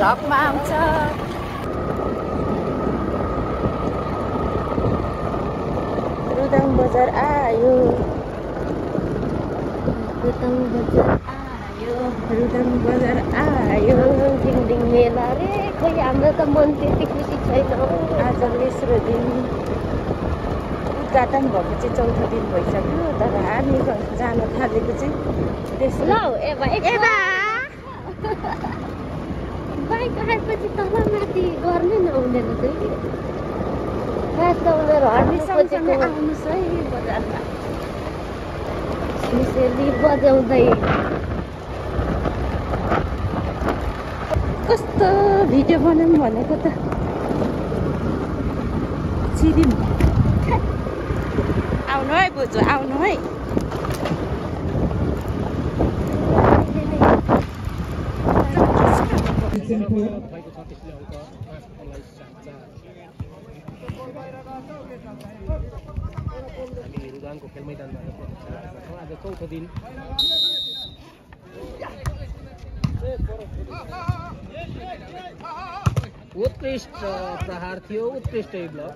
भ्लगमा आउँछ। रुदाङ बजार आयो, रुदाङ बजार आयो, रुदाङ बजार आयो। दिङ मेला रे, खोइ हाम्रो त मन त्यति खुसी छैन। आज तेस्रो दिन उद्घाटन भएको चाहिँ चौथो दिन भइसक्यो, तर हामी जान थालेको चाहिँ तेस्रो। बाइक आएपछि तल माथि गर्नै नहुँदैन चाहिँ। खास त उनीहरू सँगसँगै आउनुहोस् है बजारमा। मिसेली बजाउँदै कस्तो भिडियो बनाऊँ भनेको त चिरिम। आउनु है बोजू, आउनु है। हामी रुदाङको खेल मैदानमा आज चौथो दिन। उत्कृष्ट प्रहार थियो, उत्कृष्ट ब्लक।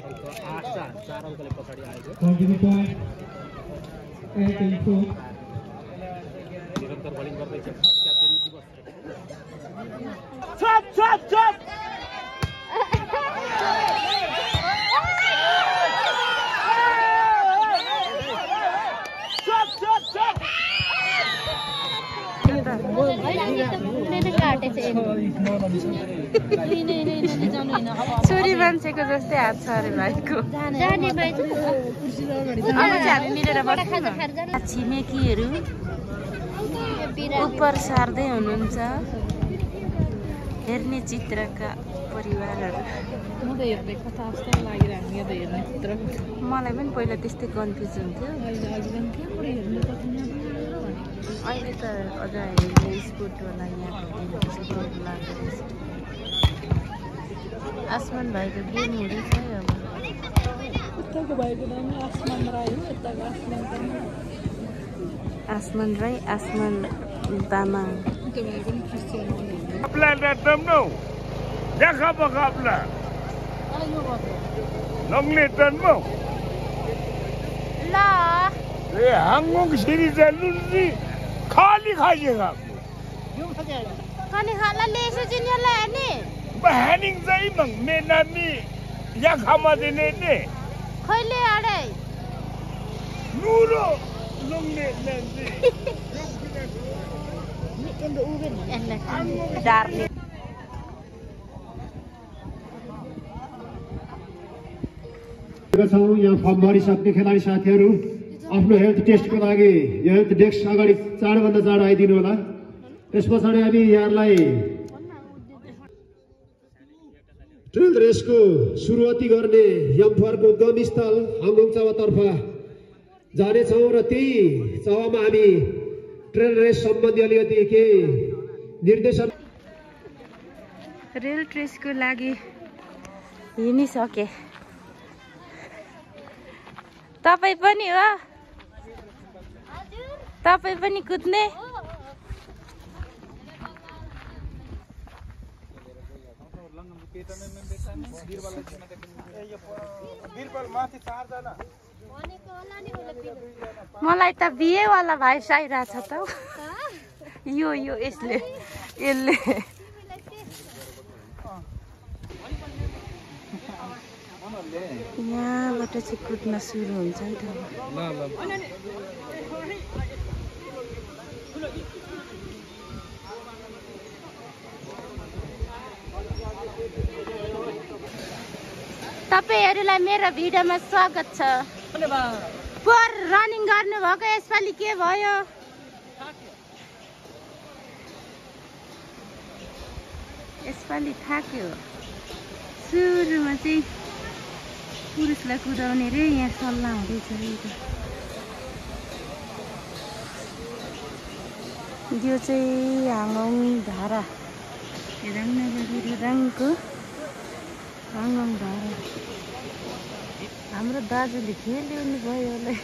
अंक 8-4 अङ्कले पछाडि आएको। निरन्तर बलिङ गर्दैछ क्याप्टेन दिवस। छोरी मान्छेको जस्तै हात छ अरे भाइको। अब चाहिँ हामी मिलेर बस्छौँ। छिमेकीहरू उपर सार्दै हुनुहुन्छ, हेर्ने चित्रका परिवारहरू। मलाई पनि पहिला त्यस्तै कन्फ्युज हुन्थ्यो। अहिले त अझ हेर्ने स्पोर्टवाला यहाँको स्पोर्ट लाग्दो रहेछ। आसमान भाइको गेम हुँदैछ है। अब उताको भाइको नाम आसमान राई हो, यताको आसमान तामाङ। आसमान राई, आसमान Tamang. Kaplan datang no, jangan apa kaplan. Nongletan mo. La. Hangong sini jalur ni khali khajega. खाने खाला लेसो जिन्याला नि Bahaning zai mang menani ya khama dene ne. खैले आडे Nuro nongle nanti. डार्ले यहाँ फर्म भरिसक्ने खेलाडी साथीहरू आफ्नो हेल्थ टेस्टको लागि यो हेल्थ डेस्क अगाडि चाँडोभन्दा चाँडो आइदिनु होला। त्यस पछाडि हामी यहाँलाई ट्रेल रेसको सुरुवाती गर्ने यमफरको उद्गम स्थल हाङगङ चावातर्फ जानेछौँ र त्यही चावामा हामी ट्रेल रेस सम्बन्धी अलिकति केही निर्देशन। रेल ट्रेसको लागि हिँडिसके। तपाईँ पनि हो? तपाईँ पनि कुद्ने? मलाई त बिहेवाला भाइ चाहिरहेछ त। यो यसले यहाँबाट चाहिँ कुद्न सुरु हुन्छ है त। तपाईहरुलाई मेरो भिडियोमा स्वागत छ। पर रनिङ गर्नु भएको यसपालि के भयो? यसपालि थाक्यो। सुरुमा चाहिँ पुरुषलाई कुदाउने रे यहाँ सल्लाह हुँदैछ रे। यो चाहिँ हाङगङ धारा रुदाङको हाङगङ धारा। हाम्रो दाजुले खेल्नु भयो होला।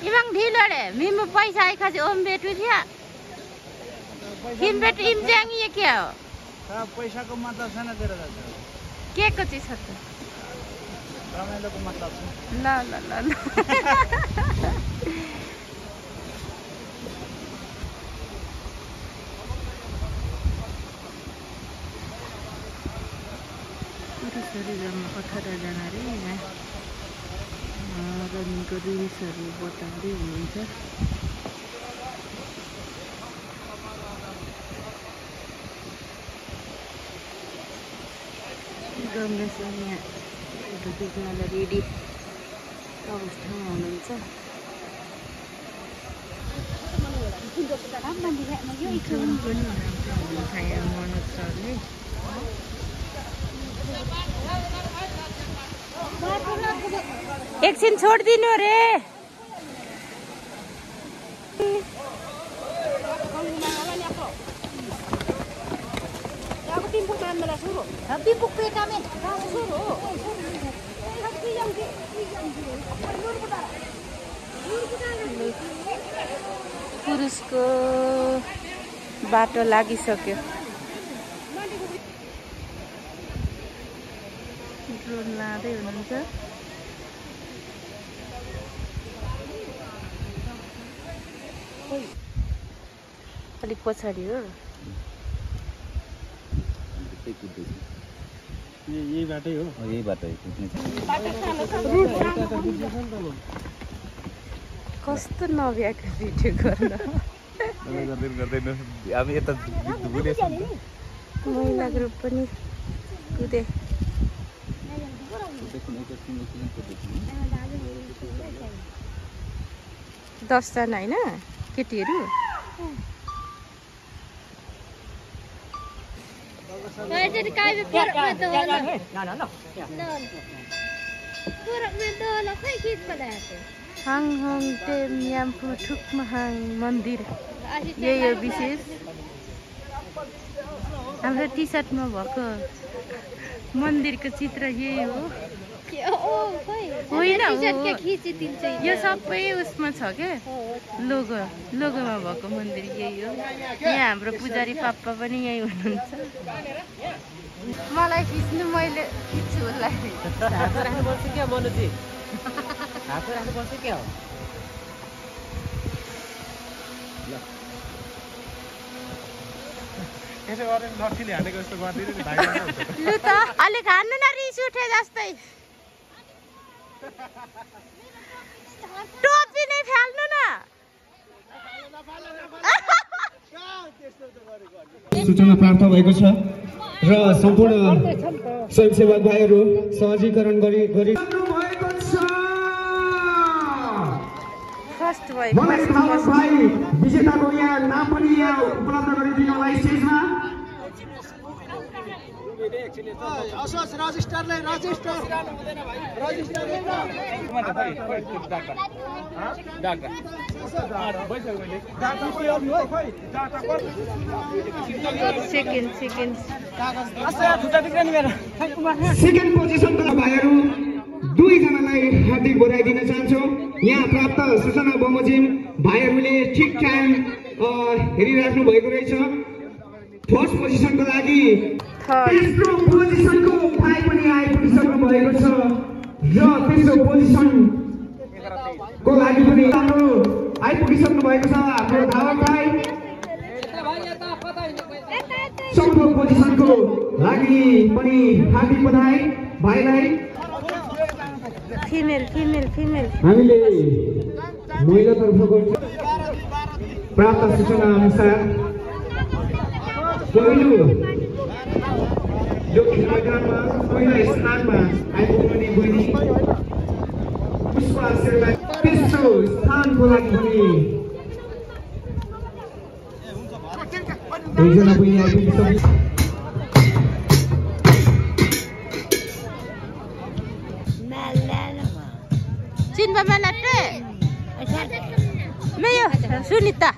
इमाङ ढिलोडे मिमो पैसा आइ खाजे ओम बेटु थिया किन बेटु इमज्याङ ये क्या हो पैसाको मतलब छैन तेरो दाजु के को चाहिँ छ त रमाइलोको मतलब छ ल ल ल ल टुरिस्टहरू जम्मा 18 जना रे यहाँ रनिङको रुल्सहरू बताउँदै हुनुहुन्छ गम्लेसमा यहाँ फोटो खिच्नलाई रेडी अवस्थामा हुनुहुन्छ मनोज सरले एकछिन छोडिदिनु रे पुरुषको बाटो लागिसक्यो ड्रोन लाँदै हुनुहुन्छ अलिक पछाडि हो यही बाटै हो यही बाटै कस्तो नभ्याएको भिडियो गर्न हामी यता महिला ग्रुप पनि कुदे 10 जना हैन केटीहरू हाङहङ टेम याम्फू ठुकमहाङ मन्दिर यही हो विशेष हाम्रो टी सर्टमा भएको मन्दिरको चित्र यही हो होइन यो सबै उसमा छ क्या लोगोमा भएको मन्दिर यही हो यहाँ हाम्रो पुजारी पाप्पा पनि यही हुनुहुन्छ मलाई खिच्नु मैले खिच्छु उसलाई राख्नुपर्छ क्या मनोजी हात राख्नुपर्छ क्या हो यसो गरेर लट्ठीले हानेको जस्तो गरिदिनु नि भाइ लु त अलिक हान्नु न रिस उठे जस्तै टोपी नै फाल्नु न सूचना प्राप्त भएको छ र सम्पूर्ण स्वयंसेवक भाइहरू सहजीकरण गरी फर्स्ट भयो भाइ विजेताको यहाँ नाम पनि यहाँ उपलब्ध गरिदिनुलाई स्टेजमा सेकेन्ड पोजिसनको भाइहरू 2 जनालाई हार्दिक बधाई दिन चाहन्छु यहाँ प्राप्त सूचना बमोजिम भाइहरूले ठिक टाइम हेरिराख्नु भएको रहेछ फर्स्ट पोजिसनको लागि तेस्रो पोजिसनको भाइ पनि आइपुगिसक्नु भएको छ र तेस्रो पोजिसनको लागि पनि हाम्रो आइपुगिसक्नु भएको छ हाम्रो धावक भाइ चौथो पोजिसनको लागि पनि हार्दिक बधाई भाइलाई फिमेल हामीले महिलातर्फको प्राप्त सूचना अनुसार पहिलो यो खेल मैदानमा पहिलो स्थानमा आइपुग्ने बहिनी पुष्पा शेर्पा तेस्रो स्थानको लागि पनि एकजना बहिनी आइपुगिसक्यो चिन्बा मालाटे मेयो सुनिता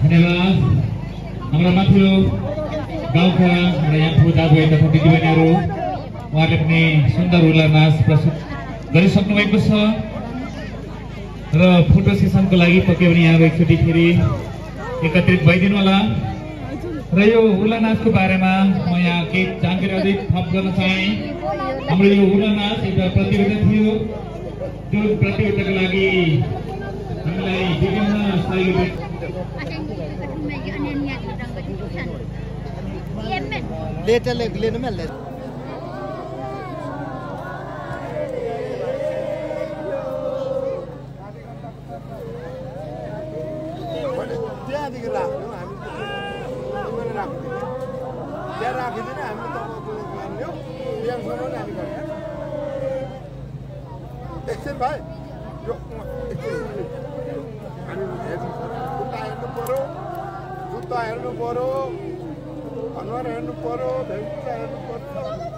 धन्यवाद हाम्रा माथिल्लो गाउँका हाम्रा यहाँ दाजु तथा दिदीबहिनीहरू उहाँले पनि सुन्दर हुला नाच प्रस्तुत गरिसक्नु भएको छ र फोटो सेसनको लागि पक्कै पनि यहाँ एकचोटि फेरि एकत्रित भइदिनु होला र यो हुला नाचको बारेमा म यहाँ केही जानकारी अझै थप गर्न चाहे हाम्रो यो हुला नाच एउटा प्रतियोगिता थियो त्यो प्रतियोगिताको लागि हामीलाई विभिन्न सहयोगी लेनु में ले त्यहाँ देखि राख्नु हामी राख्नु त्यहाँ राखिदिने हामी तपाईँको गर्नु बिहानसम्म हामी गर्ने एकछिन भाइ यो हामी जुत्ता हेर्नु पर्यो जुत्ता हेर्नु पर्यो अनुहार हेर्नु पर्यो भेन्टा हेर्नु पर्छ